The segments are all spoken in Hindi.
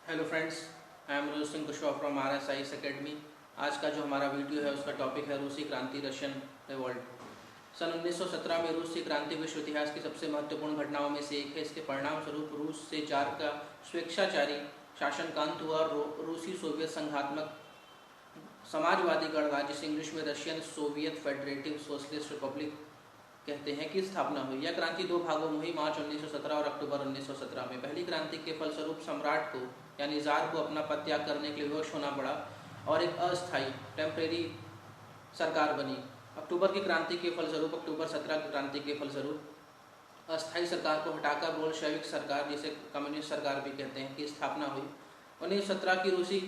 Hello friends, I am Manoj Singh Kushwaha from RSI's academy. आज का जो हमारा वीडियो है उसका टॉपिक है रूसी क्रांति, रशियन रिवॉल्ट। सन 1917 में रूस की क्रांति विश्व इतिहास की सबसे महत्वपूर्ण घटनाओं में से एक है। इसके परिणाम स्वरूप रूस से जार का स्वेच्छाचारी शासन का अंत हुआ और रूसी सोवियत संघात्मक समाजवादी गणराज्य, जिसे इंग्लिश में Russian Soviet federative socialist Republic कहते हैं, की स्थापना हुई। यह क्रांति दो भागों में हुई, मार्च 1917 और अक्टूबर 1917 में। पहली क्रांति के फलस्वरूप सम्राट को यानी जार को अपना पद त्याग करने के लिए विवश होना पड़ा और एक अस्थायी टेम्परेरी सरकार बनी। अक्टूबर की क्रांति के फलस्वरूप, अक्टूबर 17 की क्रांति के फलस्वरूप अस्थायी सरकार को हटाकर बोल्शेविक सरकार, जिसे कम्युनिस्ट सरकार भी कहते हैं, की स्थापना हुई। 1917 की रूसी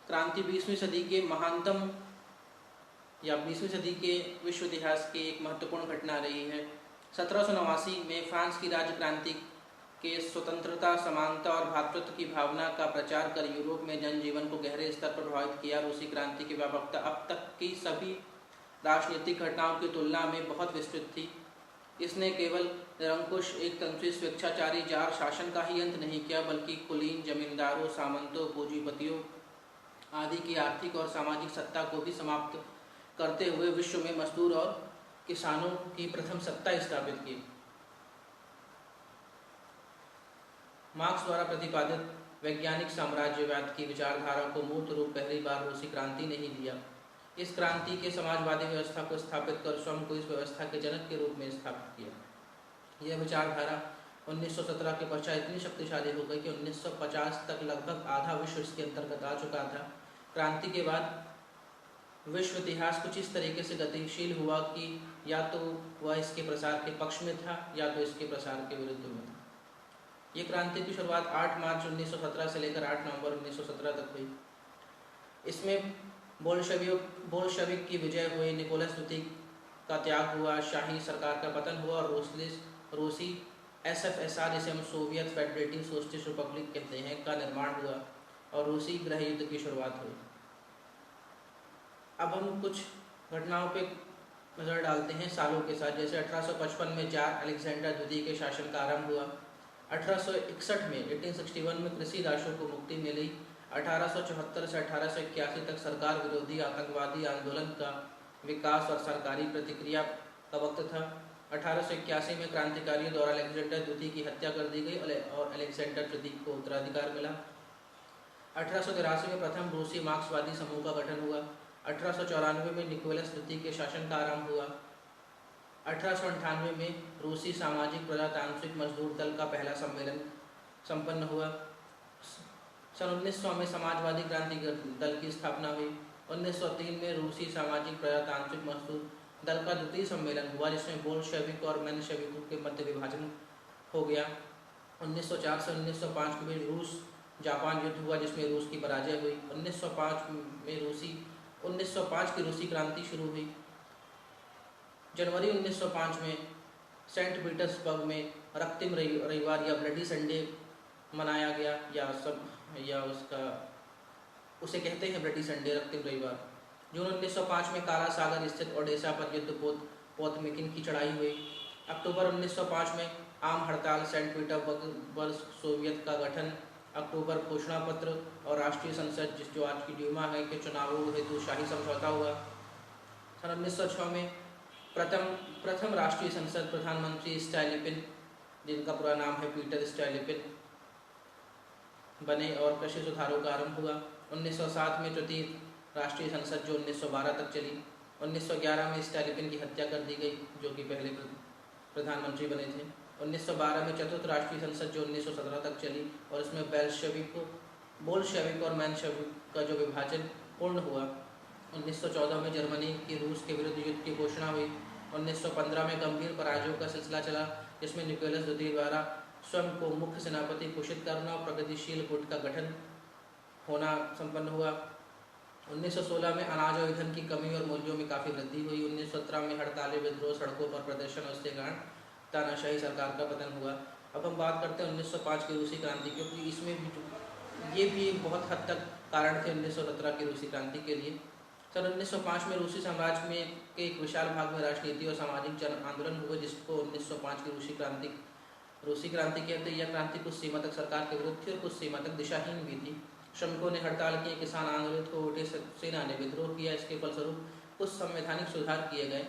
क्रांति 20वीं सदी के महानतम या 20वीं सदी के विश्व इतिहास की एक महत्वपूर्ण घटना रही है। 1789 में फ्रांस की राज्य क्रांति के स्वतंत्रता, समानता और भ्रातृत्व की भावना का प्रचार कर यूरोप में जनजीवन को गहरे स्तर पर प्रभावित किया। रूसी क्रांति की व्यापकता अब तक की सभी राजनीतिक घटनाओं की तुलना में बहुत विस्तृत थी। इसने केवल निरंकुश, एक तंत्री, स्वेच्छाचारी जार शासन का ही अंत नहीं किया, बल्कि कुलीन, जमींदारों, सामंतों, पूंजीपतियों आदि की आर्थिक और सामाजिक सत्ता को भी समाप्त करते हुए विश्व में मजदूर और किसानों की प्रथम सत्ता स्थापित की। मार्क्स द्वारा प्रतिपादित वैज्ञानिक साम्राज्यवाद की विचारधारा को मूर्त रूप पहली बार रूसी क्रांति ने ही दिया। इस क्रांति के समाजवादी व्यवस्था को स्थापित कर स्वयं को इस व्यवस्था के जनक के रूप में स्थापित किया। यह विचारधारा 1917 के पश्चात इतनी शक्तिशाली हो गई कि 1950 तक लगभग आधा विश्व इसके अंतर्गत आ चुका था। क्रांति के बाद विश्व इतिहास कुछ इस तरीके से गतिशील हुआ कि या तो वह इसके प्रसार के पक्ष में था या तो इसके प्रसार के विरुद्ध में था। ये क्रांति की शुरुआत 8 मार्च 1917 से लेकर 8 नवंबर 1917 तक हुई। इसमें बोल्शेविक की विजय हुई, निकोलस द्वितीय का त्याग हुआ, शाही सरकार का पतन हुआ और रूसी SFSR, जिसे हम सोवियत फेडरेटिव सोशलिस्ट रिपब्लिक कहते हैं, का निर्माण हुआ और रूसी गृह युद्ध की शुरुआत हुई। अब हम कुछ घटनाओं पे नज़र डालते हैं सालों के साथ। जैसे 1855 में जार अलेक्जेंडर द्वितीय के शासन का आरंभ हुआ। 1861 में 1861 में कृषि दासों को मुक्ति मिली। 1874 से 1881 तक सरकार विरोधी आतंकवादी आंदोलन का विकास और सरकारी प्रतिक्रिया का वक्त था। 1881 में क्रांतिकारियों द्वारा अलेक्जेंडर द्वितीय की हत्या कर दी गई और अलेक्जेंडर तृतीय को उत्तराधिकार मिला। 1883 में प्रथम रूसी मार्क्सवादी समूह का गठन हुआ। 1894 में निकोलस द्वितीय के शासन का आरंभ हुआ। 1898 में रूसी सामाजिक प्रजातांत्रिक मजदूर दल का पहला सम्मेलन संपन्न हुआ। सन 1900 में समाजवादी क्रांति दल की स्थापना हुई। 1903 में रूसी सामाजिक प्रजातांत्रिक मजदूर दल का द्वितीय सम्मेलन हुआ, जिसमें बोल्शेविक और मेन्शेविकों के मध्य विभाजन हो गया। 1904 से 1905 में रूस जापान युद्ध हुआ, जिसमें रूस की पराजय हुई। 1905 की रूसी क्रांति शुरू हुई। जनवरी 1905 में सेंट पीटर्सबर्ग में रक्तिम रविवार या ब्लडी संडे मनाया गया, उसे कहते हैं ब्लडी संडे, रक्तिम रविवार। जून 1905 में काला सागर स्थित ओडेसा पर युद्ध पोतमेकिन की चढ़ाई हुई। अक्टूबर 1905 में आम हड़ताल, सेंट पीटर्सबर्ग सोवियत का गठन, अक्टूबर घोषणा पत्र और राष्ट्रीय संसद, जो आज की ड्यूमा है, के चुनावों हेतु शाही समझौता हुआ। सन 1906 में प्रथम राष्ट्रीय संसद प्रधानमंत्री स्टाइलिपिन, जिनका पूरा नाम है पीटर स्टाइलिपिन, बने और कृषि सुधारों का आरंभ हुआ। 1907 में तृतीय राष्ट्रीय संसद, जो 1912 तक चली। 1911 में स्टाइलिपिन की हत्या कर दी गई, जो कि पहले प्रधानमंत्री बने थे। 1912 में चतुर्थ राष्ट्रीय संसद, जो 1917 तक चली और इसमें बोल्शेविक और मेन्शेविक का जो विभाजन पूर्ण हुआ। 1914 में जर्मनी की रूस के विरुद्ध युद्ध की घोषणा हुई। 1915 में गंभीर पराजयों का सिलसिला चला, जिसमें निकोलस द्वितीय द्वारा स्वयं को मुख्य सेनापति घोषित करना और प्रगतिशील गुट का गठन होना संपन्न हुआ। 1916 में अनाज और ईंधन की कमी और मूल्यों में काफ़ी वृद्धि हुई। 1917 में हड़तालें, विद्रोह, सड़कों पर प्रदर्शन और इसके कारण तानाशाही सरकार का पतन हुआ। अब हम बात करते हैं 1905 की रूसी क्रांति, क्योंकि इसमें भी ये भी एक बहुत हद तक कारण थे 1917 की रूसी क्रांति के लिए। सन 1905 में रूसी साम्राज्य में के एक विशाल भाग में राजनीति और सामाजिक जन आंदोलन हुए, जिसको 1905 की रूसी क्रांति रूसी क्रांति के अंत यह क्रांति कुछ सीमा तक सरकार के विरुद्ध थी और कुछ सीमा तक दिशाहीन भी थी। श्रमिकों ने हड़ताल किए, किसान आंदोलित हो उठे, सेना ने विद्रोह किया। इसके फलस्वरूप कुछ संवैधानिक सुधार किए गए,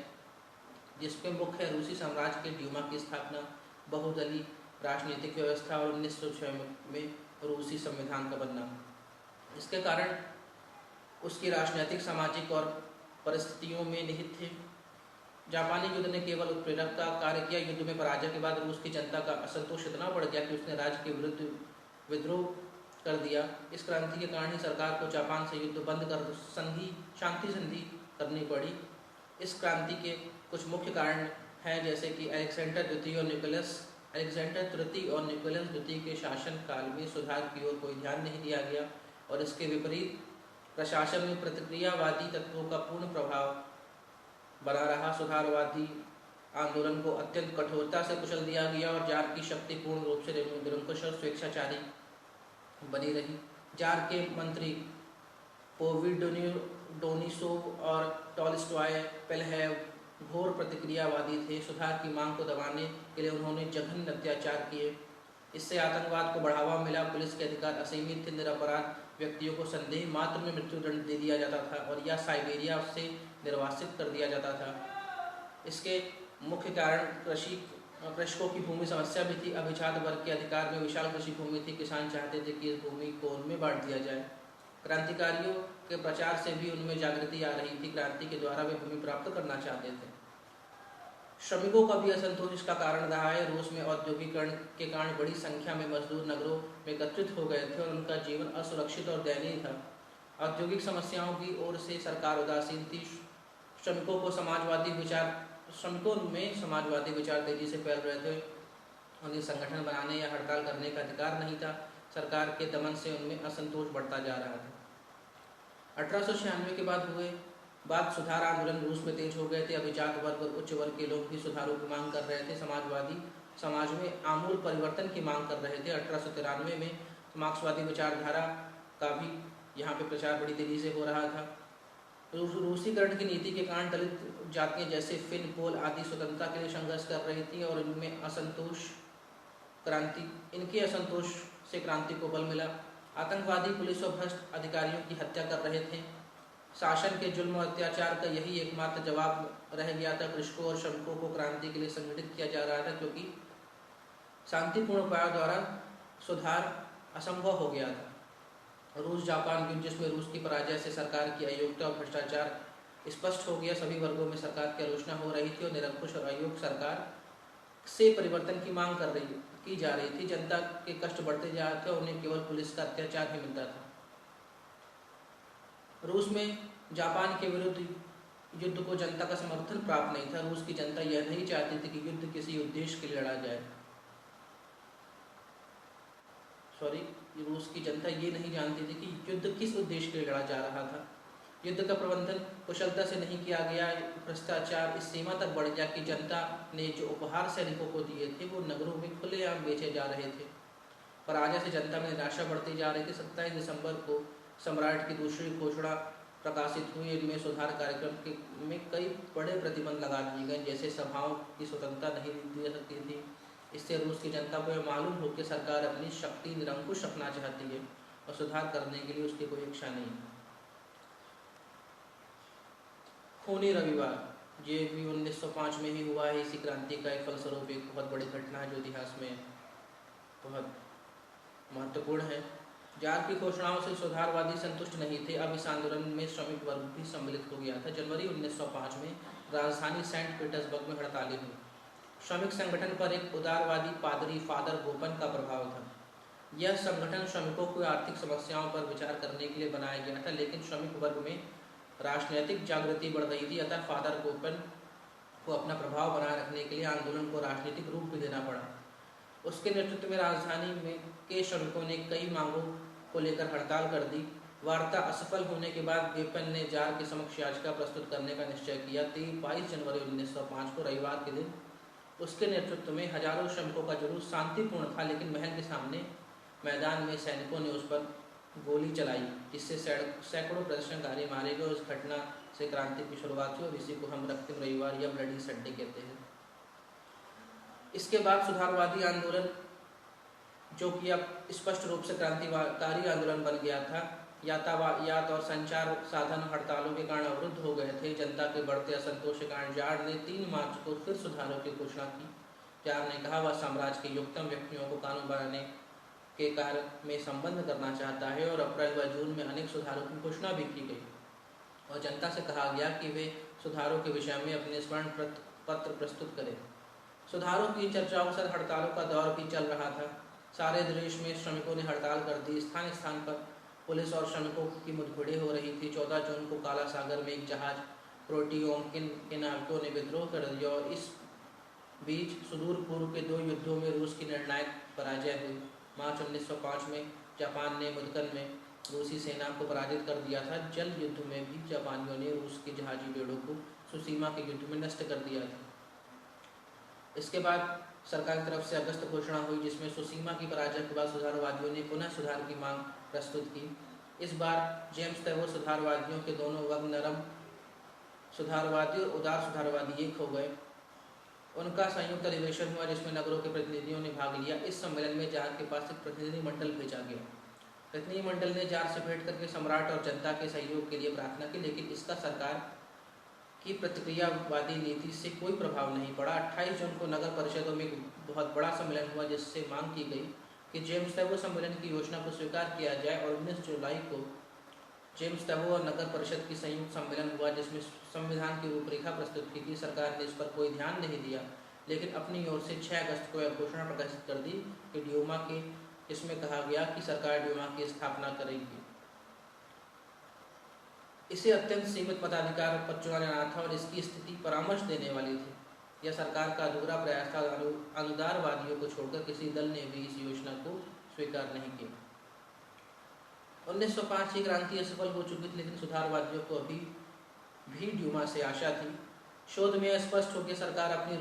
जिसमें मुख्य रूसी साम्राज्य के ड्यूमा की स्थापना, बहुदलीय राजनीतिक व्यवस्था और 1906 में रूसी संविधान का बनना। इसके कारण उसकी राजनीतिक, सामाजिक और परिस्थितियों में निहित थे। जापानी युद्ध ने केवल उत्प्रेरक का कार्य किया। युद्ध में पराजय के बाद रूस की जनता का असंतोष इतना बढ़ गया कि उसने राज्य के विरुद्ध विद्रोह कर दिया। इस क्रांति के कारण ही सरकार को जापान से युद्ध बंद कर शांति संधि करनी पड़ी। इस क्रांति के कुछ मुख्य कारण हैं, जैसे कि अलेक्जेंडर तृतीय और निकोलस द्वितीय के शासन काल में सुधार की ओर कोई ध्यान नहीं दिया गया और इसके विपरीत प्रशासन में प्रतिक्रियावादी तत्वों का पूर्ण प्रभाव बना रहा। सुधारवादी आंदोलन को अत्यंत कठोरता से कुचल दिया गया और जार की शक्ति पूर्ण रूप से निरंकुश और स्वेच्छाचारी बनी रही। जार के मंत्री पोविडोनिसोव और टॉलस्टॉय पेलहेव घोर प्रतिक्रियावादी थे। सुधार की मांग को दबाने के लिए उन्होंने जघन्य अत्याचार किए। इससे आतंकवाद को बढ़ावा मिला। पुलिस के अधिकार असीमित थे। निरपराध व्यक्तियों को संदेह मात्र में मृत्युदंड दे दिया जाता था और या साइबेरिया से निर्वासित कर दिया जाता था। इसके मुख्य कारण कृषकों की भूमि समस्या भी थी। अभिजात वर्ग के अधिकार में विशाल कृषि भूमि थी। किसान चाहते थे कि इस भूमि को उनमें बांट दिया जाए। क्रांतिकारियों के प्रचार से भी उनमें जागृति आ रही थी। क्रांति के द्वारा वे भूमि प्राप्त करना चाहते थे। श्रमिकों का भी असंतोष इसका कारण रहा है। रूस में औद्योगिकरण के कारण बड़ी संख्या में मजदूर नगरों में एकत्रित हो गए थे और उनका जीवन असुरक्षित और दयनीय था। औद्योगिक समस्याओं की ओर से सरकार उदासीन थी। श्रमिकों में समाजवादी विचार तेजी से फैल रहे थे। उन्हें संगठन बनाने या हड़ताल करने का अधिकार नहीं था। सरकार के दमन से उनमें असंतोष बढ़ता जा रहा था। 1896 के बाद सुधार आंदोलन रूस में तेज हो गए थे। अभिजात वर्ग और उच्च वर्ग के लोग भी सुधारों की मांग कर रहे थे। समाजवादी समाज में आमूल परिवर्तन की मांग कर रहे थे। 1893 में मार्क्सवादी विचारधारा का भी यहाँ पे प्रचार बड़ी तेजी से हो रहा था। रूसीकरण की नीति के कारण दलित जातियाँ जैसे फिन, पोल आदि स्वतंत्रता के लिए संघर्ष कर रही थी और इनके असंतोष से क्रांति को बल मिला। आतंकवादी पुलिस और भ्रष्ट अधिकारियों की हत्या कर रहे थे। शासन के जुल्म और अत्याचार का यही एकमात्र जवाब रह गया था। कृषकों और श्रमिकों को क्रांति के लिए संगठित किया जा रहा था, क्योंकि शांतिपूर्ण उपायों द्वारा सुधार असंभव हो गया था। रूस जापान युद्ध, जिसमें रूस की पराजय से सरकार की अयोग्यता और भ्रष्टाचार स्पष्ट हो गया। सभी वर्गों में सरकार की आलोचना हो रही थी और निरंकुश और अयोग्य सरकार से परिवर्तन की मांग की जा रही थी। जनता के कष्ट बढ़ते जा रहे थे और उन्हें केवल पुलिस का अत्याचार ही मिलता था। रूस में जापान के विरुद्ध युद्ध को जनता का समर्थन प्राप्त नहीं था। रूस की जनता यह नहीं चाहती थी कि युद्ध किसी उद्देश्य के लिए लड़ा जाए। रूस की जनता ये नहीं जानती थी कि युद्ध किस उद्देश्य के लिए लड़ा जा रहा था। युद्ध का प्रबंधन कुशलता से नहीं किया गया। भ्रष्टाचार इस सीमा तक बढ़ गया कि जनता ने जो उपहार सैनिकों को दिए थे वो नगरों में खुलेआम बेचे जा रहे थे। पराजय से जनता में निराशा बढ़ती जा रही थी। 27 दिसंबर को सम्राट की दूसरी घोषणा प्रकाशित हुई। इनमें सुधार कार्यक्रम में कई बड़े प्रतिबंध लगा दिए गए, जैसे सभाओं की स्वतंत्रता नहीं दी सकती थी। इससे रूस की जनता को यह मालूम हो कि सरकार अपनी शक्ति निरंकुश रखना चाहती है और सुधार करने के लिए उसकी कोई इच्छा नहीं। खूनी रविवार, ये भी 1905 में ही हुआ है। इसी क्रांति का एक फलस्वरूप एक बहुत बड़ी घटना है जो इतिहास में बहुत महत्वपूर्ण है। जार की घोषणाओं से सुधारवादी संतुष्ट नहीं थे। अब इस आंदोलन में श्रमिक वर्ग भी सम्मिलित हो गया था। जनवरी 1905 में राजधानी सेंट पीटर्सबर्ग में हड़तालें हुई। श्रमिक संगठन पर एक उदारवादी पादरी फादर गोपन का प्रभाव था। यह संगठन श्रमिकों की आर्थिक समस्याओं पर विचार करने के लिए बनाया गया था, लेकिन श्रमिक वर्ग में राजनीतिक जागृति बढ़ रही थी। अतः फादर गोपन को अपना प्रभाव बनाए रखने के लिए आंदोलन को राजनीतिक रूप भी देना पड़ा। उसके नेतृत्व में राजधानी में के श्रमिकों ने कई मांगों को लेकर हड़ताल कर दी। वार्ता असफल होने के बाद गेपन ने जार के समक्ष याचिका प्रस्तुत करने का निश्चय किया। 22 जनवरी 1905 को रविवार के दिन उसके नेतृत्व में हजारों श्रमिकों का जुलूस शांतिपूर्ण था, लेकिन महल के सामने मैदान में सैनिकों ने उस पर गोली चलाई, जिससे सैकड़ों प्रदर्शनकारी मारे गए। उस घटना से क्रांति की शुरुआत हुई और इसी को हम रक्तम रविवार या ब्लडी संडे कहते हैं। इसके बाद सुधारवादी आंदोलन, जो कि अब स्पष्ट रूप से क्रांतिकारी आंदोलन बन गया था, यातायात और संचार साधन हड़तालों के कारण अवरुद्ध हो गए थे। जनता के बढ़ते असंतोष के कारण जार ने 3 मार्च को फिर सुधारों की घोषणा की। जार ने कहा वह साम्राज्य के युक्तम व्यक्तियों को कानून बनाने के कार्य में संबद्ध करना चाहता है और अप्रैल व जून में अनेक सुधारों की घोषणा भी की गई और जनता से कहा गया कि वे सुधारों के विषय में अपने स्मरण पत्र प्रस्तुत करें। सुधारों की चर्चाओं के साथ हड़तालों का दौर भी चल रहा था। सारे देश में श्रमिकों ने हड़ताल कर दी। स्थान स्थान पर पुलिस और श्रमिकों की मुठभेड़ें हो रही थी। 14 जून को काला सागर में एक जहाज प्रोटियोमकिन के नाविकों ने विद्रोह कर दिया और इस बीच सुदूर पूर्व के 2 युद्धों में रूस की निर्णायक पराजय हुई। मार्च 1905 में जापान ने मुदकन में रूसी सेना को पराजित कर दिया था। जल युद्ध में भी जापानियों ने रूस के जहाजी बेड़ों को सुसीमा के युद्ध में नष्ट कर दिया था। इसके बाद सरकार की तरफ से अगस्त घोषणा हुई, जिसमें सुसीमा की पराजय के बाद सुधारवादियों ने पुनः सुधार की मांग प्रस्तुत की। इस बार जेम्स टैगोर सुधारवादियों के दोनों वर्ग, नरम सुधारवादी और उदार सुधारवादी, एक हो गए। उनका संयुक्त अधिवेशन हुआ जिसमें नगरों के प्रतिनिधियों ने भाग लिया। इस सम्मेलन में जार के पास एक प्रतिनिधिमंडल भेजा गया। प्रतिनिधिमंडल ने जार से भेंट करके सम्राट और जनता के सहयोग के लिए प्रार्थना की, लेकिन इसका सरकार की प्रतिक्रियावादी नीति से कोई प्रभाव नहीं पड़ा। 28 जून को नगर परिषदों में एक बहुत बड़ा सम्मेलन हुआ जिससे मांग की गई कि जेम्स टैगोर सम्मेलन की योजना को स्वीकार किया जाए और 19 जुलाई को जेम्स टैगोर और नगर परिषद की संयुक्त सम्मेलन हुआ जिसमें संविधान की रूपरेखा प्रस्तुत की गई। सरकार ने इस पर कोई ध्यान नहीं दिया, लेकिन अपनी ओर से 6 अगस्त को यह घोषणा प्रकाशित कर दी कि ड्यूमा के, इसमें कहा गया कि सरकार ड्यूमा की स्थापना करेगी। इसे अत्यंत सीमित मताधिकार पर चुना जाना था और इसकी स्थिति परामर्श देने वाली थी। यह सरकार का अधूरा प्रयास था। अनुदारवादियों को छोड़कर किसी दल ने भी इस योजना को स्वीकार नहीं किया। 1905 की क्रांति असफल हो चुकी थी, लेकिन सुधारवादियों को अभी भी ड्यूमा से आशा थी। शोध में स्पष्ट हो कि सरकार अपनी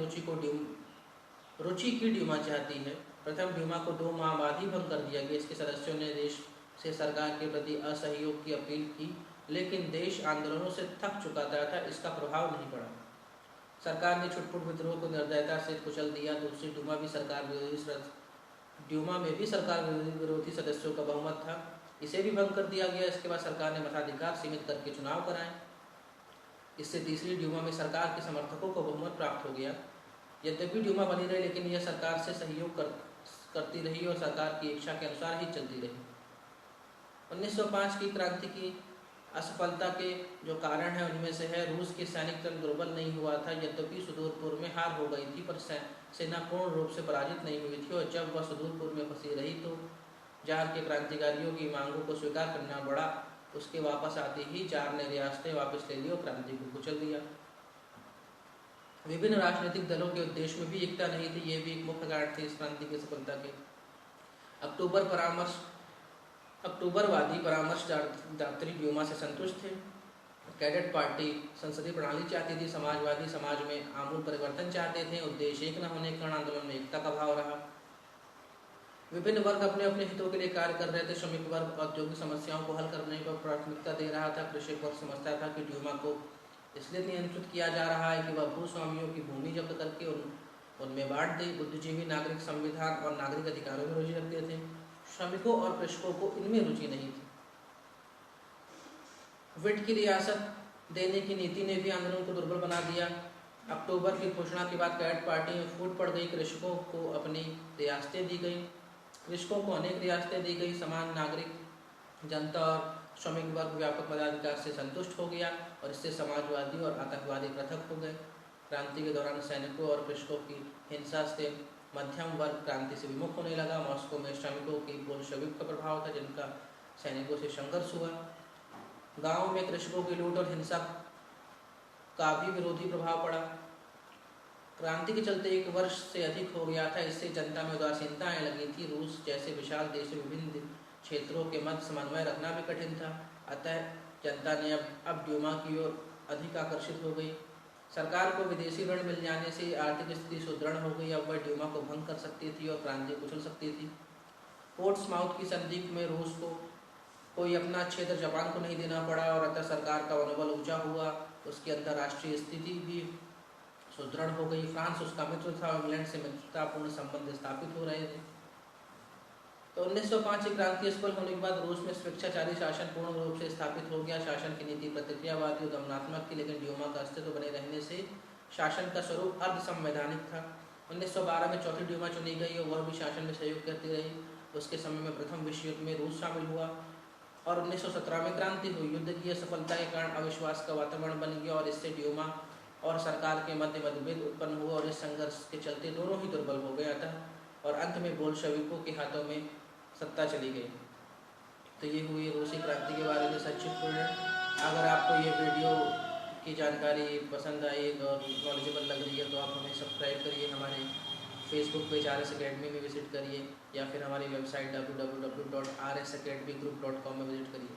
रुचि की ड्यूमा चाहती है। प्रथम ड्यूमा को 2 माह बाद ही भंग कर दिया गया। इसके सदस्यों ने देश से सरकार के प्रति असहयोग की अपील की, लेकिन देश आंदोलनों से थक चुका था, इसका प्रभाव नहीं पड़ा। सरकार ने छुटपुट विद्रोह को निर्दयता से कुचल दिया। दूसरी ड्यूमा में भी सरकार विरोधी सदस्यों का बहुमत था, इसे भी भंग कर दिया गया। इसके बाद सरकार ने मताधिकार सीमित करके चुनाव कराए। इससे तीसरी ड्यूमा में सरकार के समर्थकों को बहुमत प्राप्त हो गया। यद्यपि ड्यूमा बनी रही, लेकिन यह सरकार से सहयोग करती रही और सरकार की इच्छा के अनुसार ही चलती रही। 1905 की क्रांति की असफलता के जो कारण है उनमें से है रूस के सैनिक तंत्र दुर्बल नहीं हुआ था। यद्यपि सुदूरपुर में हार हो गई थी, पर सेना पूर्ण रूप से पराजित नहीं हुई थी और जब वह सुदूरपुर में फंसी रही तो जार के क्रांतिकारियों की मांगों को स्वीकार करना पड़ा। उसके वापस आते ही जार ने रियासतें वापस ले ली और क्रांति को कुचल दिया। विभिन्न राजनीतिक दलों के उद्देश्य में भी एकता नहीं थी, ये भी एक मुख्य कारण थे इस क्रांति की सफलता के। अक्टूबरवादी परामर्शदात्री ड्यूमा से संतुष्ट थे। कैडेट पार्टी संसदीय प्रणाली चाहती थी। समाजवादी समाज में आमूल परिवर्तन चाहते थे। उद्देश्य एक न होने के कारण आंदोलन में एकता का भाव रहा। विभिन्न वर्ग अपने अपने हितों के लिए कार्य कर रहे थे। श्रमिक वर्ग औद्योगिक समस्याओं को हल करने पर प्राथमिकता दे रहा था। कृषक वर्ग समझता था कि ड्यूमा को इसलिए नियंत्रित किया जा रहा है कि वह भूस्वामियों की भूमि जब्त करके उनमें बांट दे। बुद्धिजीवी नागरिक संविधान और नागरिक अधिकारों में रुचि रखते थे। श्रमिकों और कृषकों को इनमें रुचि नहीं थी। विट की रियासत देने की नीति ने भी आंदोलन को दुर्बल बना दिया। अक्टूबर की घोषणा के बाद कैडेट पार्टी में फूट पड़ गई। कृषकों को अपनी रियासतें दी गई। कृषकों को अनेक रियासतें दी गई। समान नागरिक जनता और श्रमिक वर्ग व्यापक मताधिकार से संतुष्ट हो गया और इससे समाजवादी और आतंकवादी पृथक हो गए। क्रांति के दौरान सैनिकों और कृषकों की हिंसा से मध्यम वर्ग क्रांति से विमुख होने लगा। मॉस्को में श्रमिकों की बोल्शेविक का प्रभाव था, जिनका सैनिकों से संघर्ष हुआ। गांव में कृषकों की लूट और हिंसा का भी विरोधी प्रभाव पड़ा। क्रांति के चलते 1 वर्ष से अधिक हो गया था। इससे जनता में उदासीनता आने लगी थी। रूस जैसे विशाल देश में विभिन्न क्षेत्रों के मध्य समन्वय रखना भी कठिन था। अतः जनता ने अब ड्यूमा की ओर अधिक आकर्षित हो गई। सरकार को विदेशी ऋण मिल जाने से आर्थिक स्थिति सुदृढ़ हो गई। अब वह ड्यूमा को भंग कर सकती थी और क्रांति कुचल सकती थी। पोर्ट्समाउथ की संधि में रूस को कोई अपना क्षेत्र जापान को नहीं देना पड़ा और अतः सरकार का मनोबल ऊंचा हुआ। उसकी अंतर्राष्ट्रीय स्थिति भी सुदृढ़ हो गई। फ्रांस उसका मित्र था, इंग्लैंड से मित्रतापूर्ण संबंध स्थापित हो रहे थे। तो 1905 की क्रांति सफल होने के बाद रूस में स्वेच्छाचारी शासन पूर्ण रूप से स्थापित हो गया। शासन की नीति प्रतिक्रियावादी और दमनात्मक थी, लेकिन ड्यूमा का अस्तित्व बने रहने से शासन का स्वरूप अर्ध संवैधानिक था। 1912 में चौथी ड्यूमा चुनी गई और वह भी शासन में सहयोग करती रही। उसके समय में प्रथम विश्व युद्ध में रूस शामिल हुआ और 1917 में क्रांति हुई। युद्ध की असफलता के कारण अविश्वास का वातावरण बन गया और इससे ड्यूमा और सरकार के मध्य मतभेद उत्पन्न हुआ और इस संघर्ष के चलते दोनों ही दुर्बल हो गया था और अंत में बोल्शेविकों के हाथों में सत्ता चली गई। तो ये हुई रूसी क्रांति के बारे में संक्षिप्त वर्णन। अगर आपको ये वीडियो की जानकारी पसंद आई और नॉलेजेबल लग रही है तो आप हमें सब्सक्राइब करिए, हमारे फेसबुक पेज RS अकेडमी में विजिट करिए या फिर हमारी वेबसाइट www.rsacademygroup.com में विजिट करिए।